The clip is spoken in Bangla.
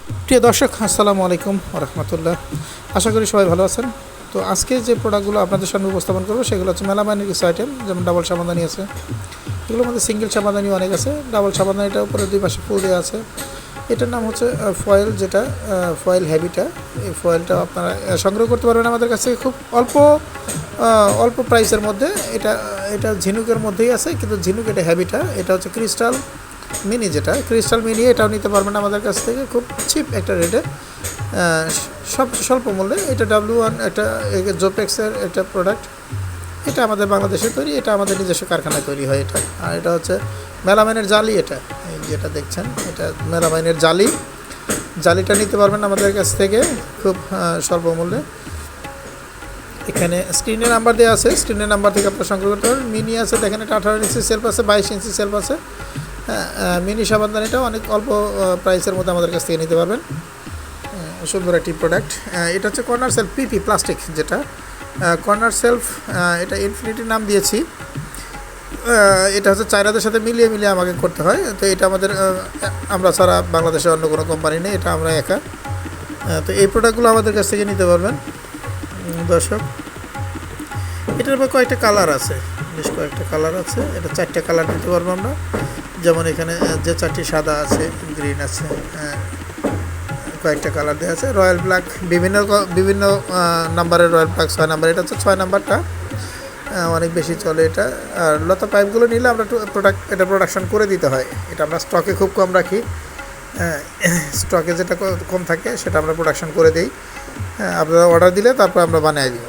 প্রিয় দর্শক, আসসালামু আলাইকুম রহমতুল্লাহ। আশা করি সবাই ভালো আছেন। তো আজকে যে প্রোডাক্টগুলো আপনাদের সামনে উপস্থাপন করবো সেগুলো হচ্ছে মেলামাইনের কিছু আইটেম, যেমন ডাবল সাবানদানি আছে। এগুলোর মধ্যে সিঙ্গেল সাবানদানি অনেক আছে। ডাবল সাবানদানিটার উপরে দুই পাশে ফুল দেওয়া আছে। এটার নাম হচ্ছে ফয়েল, যেটা ফয়েল হ্যাবিটা। এই ফয়েলটা আপনারা সংগ্রহ করতে পারবেন আমাদের কাছে খুব অল্প প্রাইসের মধ্যে। এটা এটা ঝিনুকের মধ্যেই আছে, কিন্তু ঝিনুক এটা হ্যাবিটা। এটা হচ্ছে ক্রিস্টাল মিনি, যেটা ক্রিস্টাল মিনি, এটাও নিতে পারবেন আমাদের কাছ থেকে খুব চিপ একটা রেটে, স্বল্প মূল্যে। এটা W1 একটা জোপেক্সের একটা প্রোডাক্ট। এটা আমাদের বাংলাদেশে তৈরি, এটা আমাদের নিজস্ব কারখানায় তৈরি হয় এটা। আর এটা হচ্ছে মেলামাইনের জালি। এটা যেটা দেখছেন, এটা মেলামাইনের জালিটা নিতে পারবেন আমাদের কাছ থেকে খুব স্বল্প মূল্যে। এখানে স্ক্রিনে নাম্বার দেওয়া আছে, স্ক্রিনের নাম্বার থেকে আপনারা সংগ্রহ করতে পারবেন। মিনি আছে, দেখেন এটা 18 ইঞ্চি সেলফ আছে, 22 ইঞ্চি সেলফ আছে। মিনি সাবানদানিটাও অনেক অল্প প্রাইসের মধ্যে আমাদের কাছ থেকে নিতে পারবেন। সুন্দর একটি প্রোডাক্ট। এটা হচ্ছে কর্নার সেলফ পিপি প্লাস্টিক, যেটা কর্নার সেলফ। এটা ইনফিনিটি নাম দিয়েছি। এটা হচ্ছে চায়নাদের সাথে মিলিয়ে আমাকে করতে হয়। তো এটা আমরা ছাড়া বাংলাদেশে অন্য কোনো কোম্পানি নেই, এটা আমরা একা। তো এই প্রোডাক্টগুলো আমাদের কাছ থেকে নিতে পারবেন দর্শক। এটার মধ্যে কয়েকটা কালার আছে, বেশ কয়েকটা কালার আছে। এটা 4টা কালার নিতে পারবো আমরা। যেমন এখানে যে 4টি সাদা আছে, গ্রিন আছে, কয়েকটা কালার দেওয়া আছে। রয়্যাল ব্ল্যাক, বিভিন্ন নাম্বারের রয়্যাল ব্ল্যাক 6 নাম্বার। এটা হচ্ছে 6 নাম্বারটা, অনেক বেশি চলে এটা। আর লতা পাইপগুলো নিলে আমরা এটা প্রোডাকশন করে দিতে হয়। এটা আমরা স্টকে খুব কম রাখি। স্টকে যেটা কম থাকে সেটা আমরা প্রোডাকশন করে দিই। আপনারা অর্ডার দিলে তারপর আমরা বানিয়ে দিব।